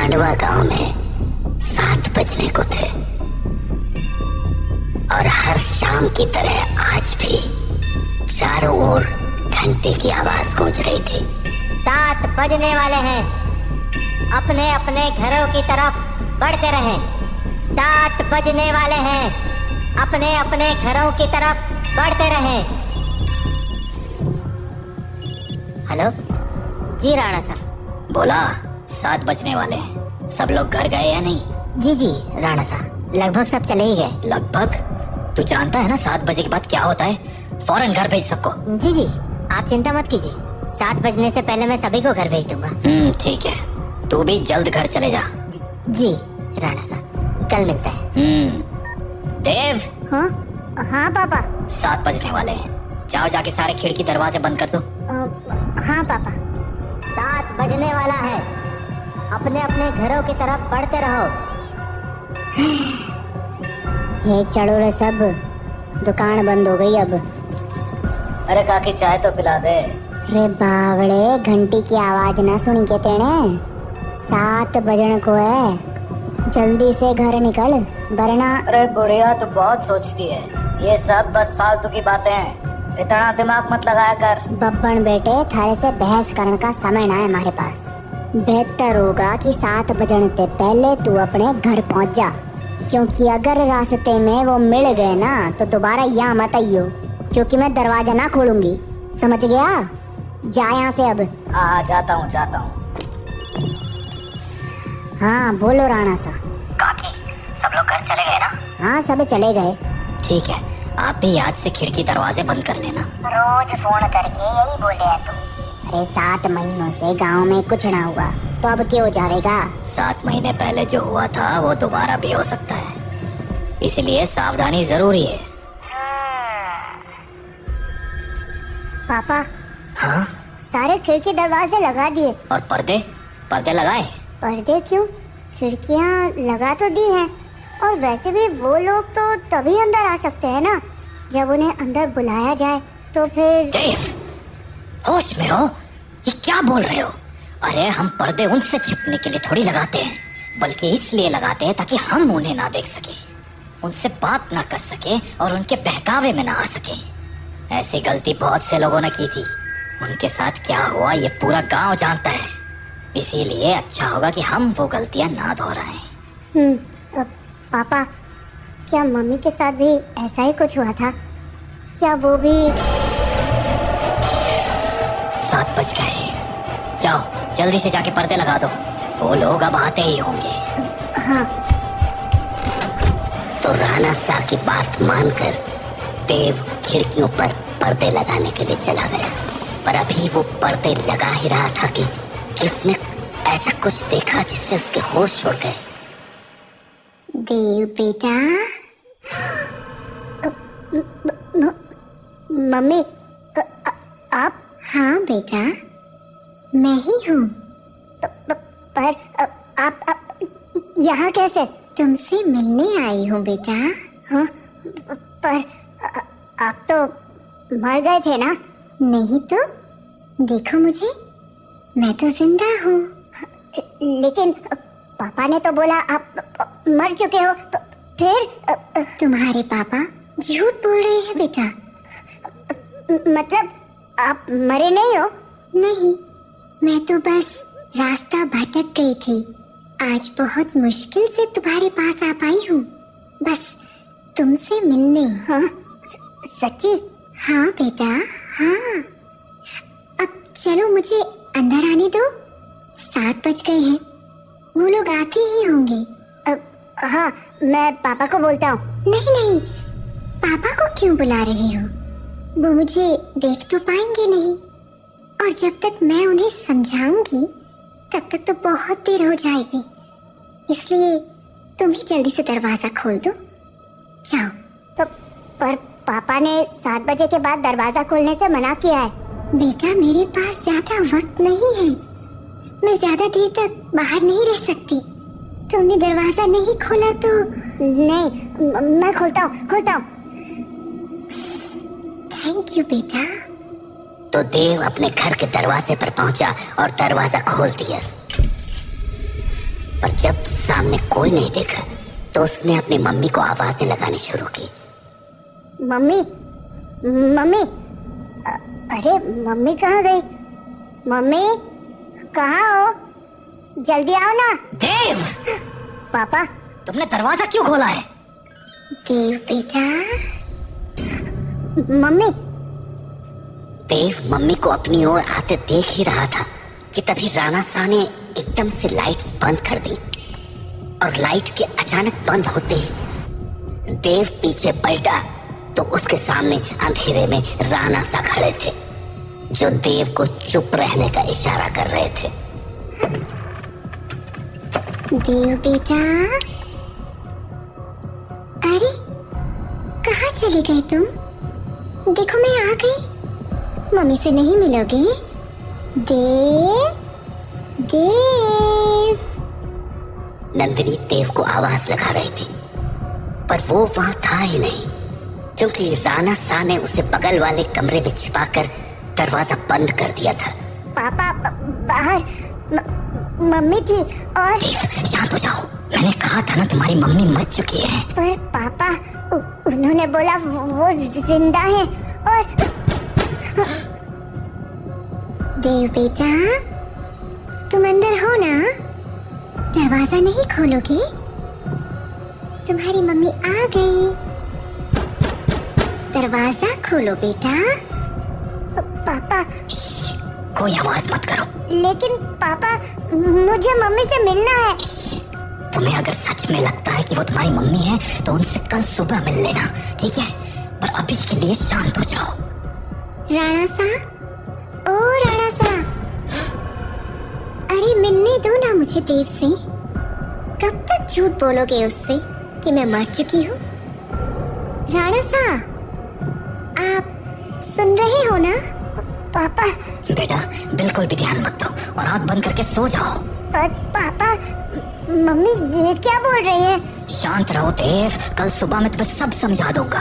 सांडवा गांव में 7 बजने को थे और हर शाम की तरह आज भी चारों ओर घंटे की आवाज गूंज रही थी। 7 बजने वाले हैं, अपने अपने घरों की तरफ बढ़ते रहें। 7 बजने वाले हैं, अपने अपने घरों की तरफ बढ़ते रहें। हेलो जी राणा साहब। बोला 7 बजने वाले हैं, सब लोग घर गए या नहीं? जी जी राणा साहब, लगभग सब चले ही गए। लगभग? तू जानता है ना 7 बजे के बाद क्या होता है? फौरन घर भेज सबको। जी जी आप चिंता मत कीजिए, 7 बजने से पहले मैं सभी को घर भेज दूंगा। ठीक है, तू भी जल्द घर चले जा। जी राणा साहब, कल मिलते हैं। देव। हाँ हाँ पापा। 7 बजने वाले हैं, जाओ जाके सारे खिड़की दरवाजे बंद कर दो। हाँ पापा। 7 बजने वाला है, अपने अपने घरों की तरफ बढ़ते रहो। ये चढ़ोरे सब, दुकान बंद हो गई अब। अरे काकी चाय तो पिला दे। अरे बावड़े, घंटी की आवाज ना सुनी के तेने? 7 बजने को है, जल्दी से घर निकल वरना। अरे बुढ़िया तो बहुत सोचती है, ये सब बस फालतू की बातें हैं, इतना दिमाग मत लगाया कर। बब्बन बेटे, थारे से बहस करने का समय ना है हमारे पास। बेहतर होगा कि 7 बजने से पहले तू अपने घर पहुंच जा, क्योंकि अगर रास्ते में वो मिल गए ना तो दोबारा यहाँ मत आइयो, क्योंकि मैं दरवाजा ना खोलूंगी, समझ गया? जा यहाँ से अब। हाँ जाता हूँ जाता हूँ। हाँ बोलो राणा सा। काकी सब लोग घर चले गए ना? हाँ सब चले गए। ठीक है, आप भी याद से खिड़की दरवाजे बंद कर लेना। रोज फोन करके यही बोले है तुम। अरे 7 महीनों से गांव में कुछ ना हुआ तो अब क्यों हो जाएगा? 7 महीने पहले जो हुआ था वो दोबारा भी हो सकता है, इसलिए सावधानी जरूरी है। पापा। हाँ? सारे खिड़की दरवाजे लगा दिए। और पर्दे लगाए? पर्दे क्यों, खिड़कियाँ लगा तो दी हैं, और वैसे भी वो लोग तो तभी अंदर आ सकते हैं ना जब उन्हें अंदर बुलाया जाए, तो फिर। देव, होश में हो? ये क्या बोल रहे हो? अरे हम पर्दे उनसे छिपने के लिए थोड़ी लगाते हैं, बल्कि इसलिए लगाते हैं ताकि हम उन्हें ना देख सके, उनसे बात ना कर सके और उनके बहकावे में ना आ सके। ऐसी गलती बहुत से लोगों ने की थी, उनके साथ क्या हुआ ये पूरा गांव जानता है, इसीलिए अच्छा होगा कि हम वो गलतियां ना दोहराएं। पापा, क्या मम्मी के साथ भी ऐसा ही कुछ हुआ था? क्या वो भी? 7 बज गए, जाओ जल्दी से जाके पर्दे लगा दो, वो लोग अब आते ही होंगे। हाँ। तो राणा सा की बात मानकर देव खिड़कियों पर पर्दे लगाने के लिए चला गया, पर अभी वो पर्दे लगा ही रहा था कि उसने ऐसा कुछ देखा जिससे उसके होश उड़ गए। देव बेटा। मम्मी, आप? हाँ बेटा, मैं ही हूँ। पर आप यहाँ कैसे? तुमसे मिलने आई हूँ बेटा। हाँ, पर आप तो मर गए थे ना? नहीं तो, देखो मुझे, मैं तो जिंदा हूँ। लेकिन पापा ने तो बोला आप मर चुके हो, फिर? तुम्हारे पापा झूठ बोल रहे हैं बेटा। मतलब आप मरे नहीं हो? नहीं, मैं तो बस रास्ता भटक गई थी, आज बहुत मुश्किल से तुम्हारे पास आ पाई हूँ, बस तुमसे मिलने। हाँ? सच्ची? हाँ बेटा, हाँ। अब चलो मुझे अंदर आने दो, 7 बज गए हैं, वो लोग आते ही होंगे। हाँ, मैं पापा को बोलता हूँ। नहीं नहीं, पापा को क्यों बुला रही हो? वो मुझे देख तो पाएंगे नहीं, और जब तक मैं उन्हें समझाऊंगी तब तक तो बहुत देर हो जाएगी, इसलिए तुम ही जल्दी से दरवाजा खोल दो, जाओ। पर पापा ने 7 बजे के बाद दरवाजा खोलने से मना किया है। बेटा मेरे पास ज्यादा वक्त नहीं है, मैं ज्यादा देर तक बाहर नहीं रह सकती, तुमने दरवाजा नहीं खोला तो। नहीं, मैं खोलता हूँ। थैंक यू बेटा। तो देव अपने घर के दरवाजे पर पहुंचा और दरवाजा खोल दिया। पर जब सामने कोई नहीं देखा तो उसने अपनी मम्मी को आवाजें लगानी शुरू की। मम्मी, मम्मी, अरे मम्मी कहाँ गई? मम्मी कहाँ हो? जल्दी आओ ना। देव! पापा, तुमने दरवाजा क्यों खोला है? देव बेटा। मम्मी। देव मम्मी को अपनी ओर आते देख ही रहा था कि तभी राणा शाह ने एकदम से लाइट्स बंद कर दी और लाइट के अचानक बंद होते ही देव पीछे पलटा तो उसके सामने अंधेरे में राणा शाह खड़े थे, जो देव को चुप रहने का इशारा कर रहे थे। देव बेटा, अरे कहाँ चले गए तुम? देखो मैं आ गई। मम्मी से नहीं मिलोगे? देव, देव। नंदिनी देव को आवाज लगा रही थी पर वो वहां था ही नहीं, क्योंकि राणा शाह ने उसे बगल वाले कमरे में छिपाकर दरवाजा बंद कर दिया था। पापा बाहर मम्मी थी और देव शांत हो जाओ, मैंने कहा था ना तुम्हारी मम्मी मर चुकी है। पर पापा उन्होंने बोला वो जिंदा है। और देव बेटा, तुम अंदर हो ना? दरवाजा नहीं खोलोगे? तुम्हारी मम्मी आ गई। दरवाजा खोलो बेटा। पापा, कोई आवाज मत करो। लेकिन पापा, मुझे मम्मी से मिलना है। तुम्हें अगर सच में लगता है कि वो तुम्हारी मम्मी है तो उनसे कल सुबह मिल लेना, ठीक है? पर अभी के लिए शांत हो जाओ। राणा साहब, ओ राणा साहब, अरे मिलने दो ना मुझे देव से। कब तक झूठ बोलोगे उससे कि मैं मर चुकी हूँ? राणा साहब, आप सुन रहे हो ना? पापा। बेटा बिल्कुल भी ध्यान मत दो और आंख बंद करके सो जाओ। पर पापा, मम्मी ये क्या बोल रही है? शांत रहो देव, कल सुबह मैं तुम्हें सब समझा दूंगा,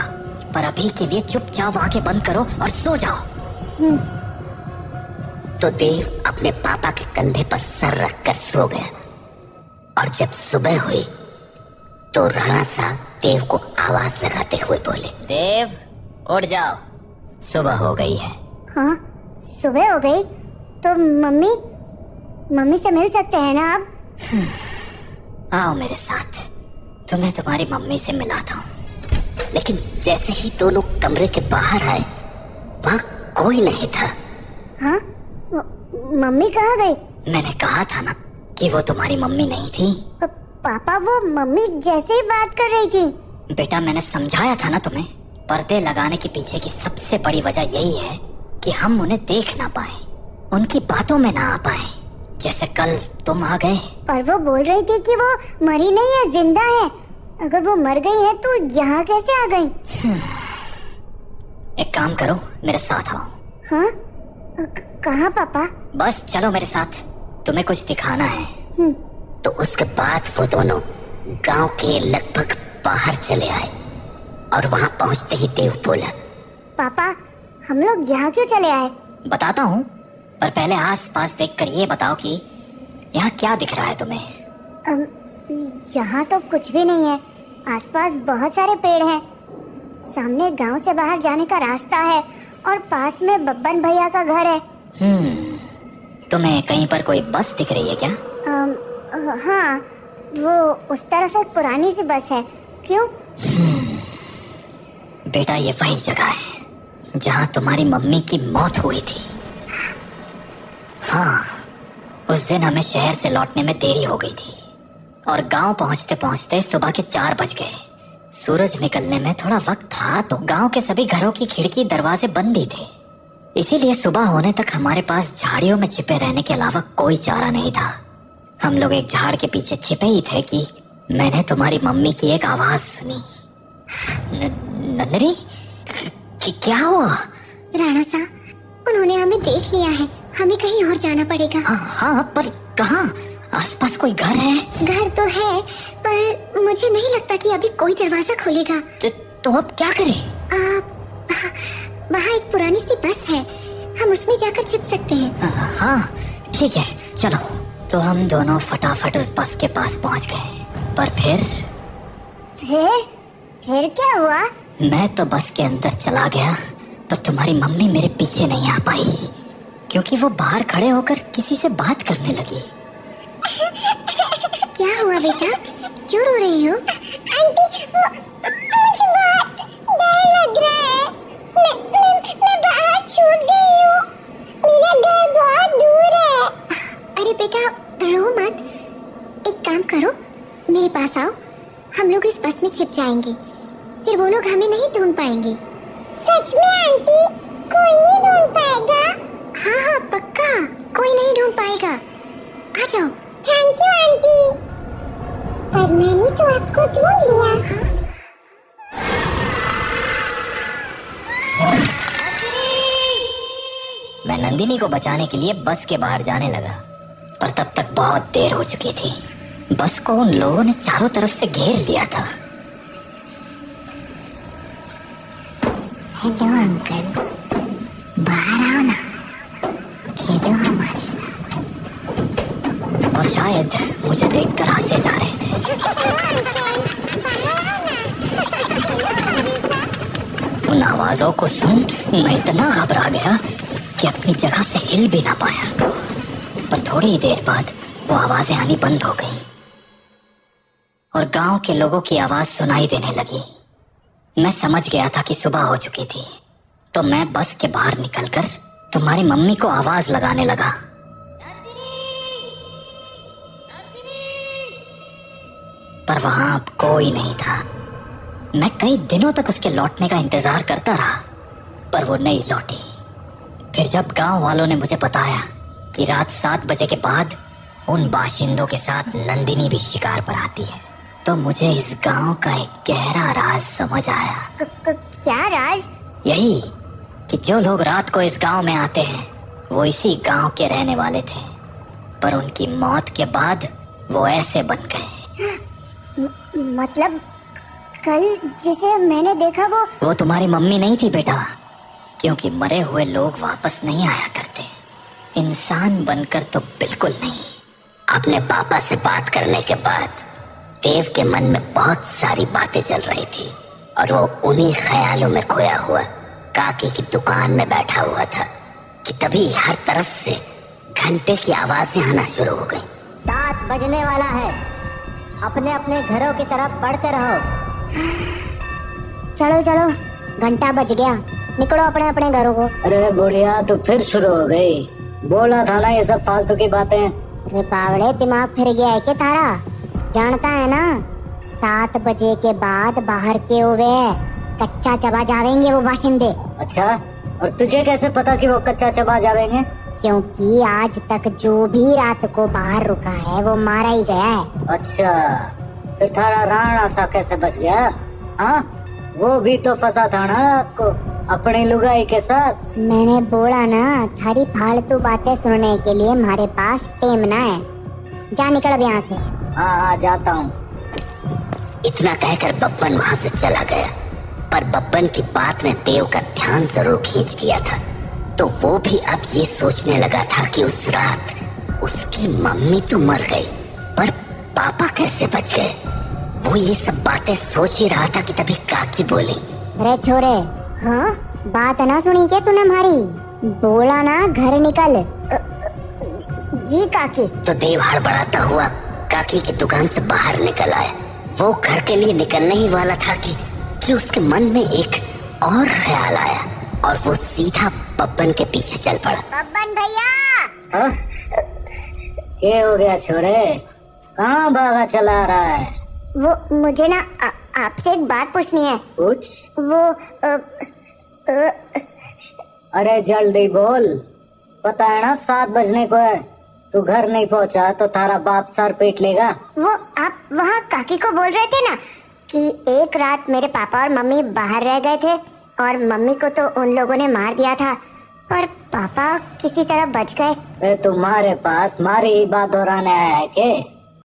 पर अभी के लिए चुपचाप आंखें बंद करो और सो जाओ। तो देव अपने पापा के कंधे पर सर रखकर सो गया और जब सुबह हुई तो राणा साहब देव को आवाज लगाते हुए बोले, देव उठ जाओ, सुबह हो गई है। हाँ, सुबह हो गई तो मम्मी से मिल सकते हैं ना आप? आओ मेरे साथ, तुम्हें तुम्हारी मम्मी से मिलाता हूँ। लेकिन जैसे ही दोनों कमरे के बाहर आए वहाँ कोई नहीं था। हाँ? मम्मी कहाँ गई? मैंने कहा था ना कि वो तुम्हारी मम्मी नहीं थी। पापा, वो मम्मी जैसे ही बात कर रही थी। बेटा मैंने समझाया था ना तुम्हें, पर्दे लगाने के पीछे की सबसे बड़ी वजह यही है कि हम उन्हें देख ना पाए, उनकी बातों में ना आ पाए, जैसे कल तुम आ गए। पर वो बोल रही थी कि वो मरी नहीं है, जिंदा है। अगर वो मर गई है तो यहाँ कैसे आ गई? एक काम करो, मेरे साथ आओ। हाँ? कहाँ पापा? बस चलो मेरे साथ, तुम्हें कुछ दिखाना है। तो उसके बाद वो दोनों गांव के लगभग बाहर चले आए और वहां पहुंचते ही देव बोला, पापा हम लोग यहाँ क्यों चले आए? बताता हूँ, पर पहले आस-पास देखकर ये बताओ कि यहाँ क्या दिख रहा है तुम्हें? यहाँ तो कुछ भी नहीं है। आसपास बहुत सारे पेड़ हैं। सामने गांव से बाहर जाने का रास्ता है और पास में बब्बन भैया का घर है। तुम्हें कहीं पर कोई बस दिख रही है क्या? हाँ, वो उस तरफ एक पुरानी सी बस है। क्यों? बेटा ये वही जगह है जहाँ तुम्हारी मम्मी की मौत हुई थी। हाँ, उस दिन हमें शहर से लौटने में देरी हो गई थी और गांव पहुंचते पहुंचते सुबह के 4 बज गए। सूरज निकलने में थोड़ा वक्त था तो गांव के सभी घरों की खिड़की दरवाजे बंद ही थे, इसीलिए सुबह होने तक हमारे पास झाड़ियों में छिपे रहने के अलावा कोई चारा नहीं था। हम लोग एक झाड़ के पीछे छिपे ही थे कि मैंने तुम्हारी मम्मी की एक आवाज सुनी। नंदनी, क्या हुआ? राणा साहब, उन्होंने हमें देख लिया है। हमें कहीं और जाना पड़ेगा। हाँ, पर कहाँ? आसपास कोई घर है? घर तो है, पर मुझे नहीं लगता कि अभी कोई दरवाजा खोलेगा। तो अब क्या करें? वहाँ एक पुरानी सी बस है, हम उसमें जाकर छिप सकते हैं। हाँ ठीक है, चलो तो हम दोनों फटाफट उस बस के पास पहुंच गए। पर फिर क्या हुआ? मैं तो बस के अंदर चला गया, पर तुम्हारी मम्मी मेरे पीछे नहीं आ पाई, क्योंकि वो बाहर खड़े होकर किसी से बात करने लगी। क्या हुआ बेटा, क्यों रो रही हो? आंटी, मुझे बहुत डर लग रहा है। मैं बाहर छूट गई हूँ। मेरा घर बहुत दूर है। अरे बेटा रो मत, एक काम करो, मेरे पास आओ, हम लोग इस बस में छिप जाएंगे, फिर वो लोग हमें नहीं ढूंढ पाएंगे। सच में आंटी, कोई नहीं ढूंढ पाएगा? हाँ पक्का, कोई नहीं ढूंढ पाएगा। आ जाओ। Thank you aunty. पर मैंने तो आपको ढूंढ लिया। मैं नंदिनी को बचाने के लिए बस के बाहर जाने लगा, पर तब तक बहुत देर हो चुकी थी। बस को उन लोगों ने चारों तरफ से घेर लिया था। हेलो अंकल, बाहर आओ ना, खेलो हमारे साथ। और शायद मुझे देखकर हंसे जा रहे थे। उन आवाजों को सुन मैं इतना घबरा गया कि अपनी जगह से हिल भी ना पाया। पर थोड़ी ही देर बाद वो आवाजें आनी बंद हो गई और गांव के लोगों की आवाज सुनाई देने लगी। मैं समझ गया था कि सुबह हो चुकी थी, तो मैं बस के बाहर निकलकर तुम्हारी मम्मी को आवाज लगाने लगा। पर वहां अब कोई नहीं था। मैं कई दिनों तक उसके लौटने का इंतजार करता रहा, पर वो नहीं लौटी। फिर जब गांव वालों ने मुझे बताया कि रात 7 बजे के बाद उन बाशिंदों के साथ नंदिनी भी शिकार पर आती है, तो मुझे इस गांव का एक गहरा राज समझ आया। क्या राज? यही कि जो लोग रात को इस गांव में आते हैं वो इसी गांव के रहने वाले थे, पर उनकी मौत के बाद वो ऐसे बन गए। मतलब कल जिसे मैंने देखा वो तुम्हारी मम्मी नहीं थी बेटा, क्योंकि मरे हुए लोग वापस नहीं आया करते। इंसान बनकर तो बिल्कुल नहीं। अपने पापा से बात करने के बाद देव के मन में बहुत सारी बातें चल रही थी और वो उन्हीं ख्यालों में खोया हुआ काकी की दुकान में बैठा हुआ था कि तभी हर तरफ से घंटे की आवाजें आना शुरू हो गई। 7 बजने वाला है, अपने अपने घरों की तरफ बढ़ते रहो। चलो चलो, घंटा बज गया, निकलो अपने अपने घरों को। अरे बुढ़िया तो फिर शुरू हो गई, बोला था ना ये सब फालतू की बातें। अरे बावड़े, दिमाग फिर गया है क्या तारा? जानता है ना 7 बजे के बाद बाहर के हुए कच्चा चबा जावेंगे वो बाशिंदे। अच्छा, और तुझे कैसे पता कि वो कच्चा चबा जावेंगे? क्योंकि आज तक जो भी रात को बाहर रुका है वो मारा ही गया है। अच्छा, फिर थारा राणा सा कैसे बच गया? हाँ, वो भी तो फंसा था ना रात को अपनी लुगाई के साथ। मैंने बोला ना, थारी फालतू बातें सुनने के लिए हमारे पास टेम ना है। जा निकल अब यहाँ से। हाँ जाता हूँ। इतना कहकर बब्बन वहाँ से चला गया, पर बब्बन की बात ने देव का ध्यान जरूर खींच दिया था। तो वो भी अब ये सोचने लगा था कि उस रात उसकी मम्मी तो मर गई, पर पापा कैसे बच गए। वो ये सब बातें सोच ही रहा था कि तभी काकी बोली, अरे छोरे, हाँ बात ना सुनी क्या तूने हमारी? बोला ना घर निकल। जी काकी। तो देव हड़बड़ाता हुआ काकी की दुकान से बाहर निकल आया। वो घर के लिए निकलने ही वाला था कि उसके मन में एक और ख्याल आया और वो सीधा बब्बन के पीछे चल पड़ा। बब्बन भैया! क्या हो गया छोरे, कहाँ भागा चला रहा है? वो मुझे ना आपसे एक बात पूछनी है। कुछ? वो अरे जल्दी बोल, पता है ना 7 बजने को है। तू घर नहीं पहुंचा तो थारा बाप सर पीट लेगा। वो आप वहाँ काकी को बोल रहे थे ना कि एक रात मेरे पापा और मम्मी बाहर रह गए थे और मम्मी को तो उन लोगों ने मार दिया था, पर पापा किसी तरह बच गए। तुम्हारे पास मारी ही बात दोहराने आया है के?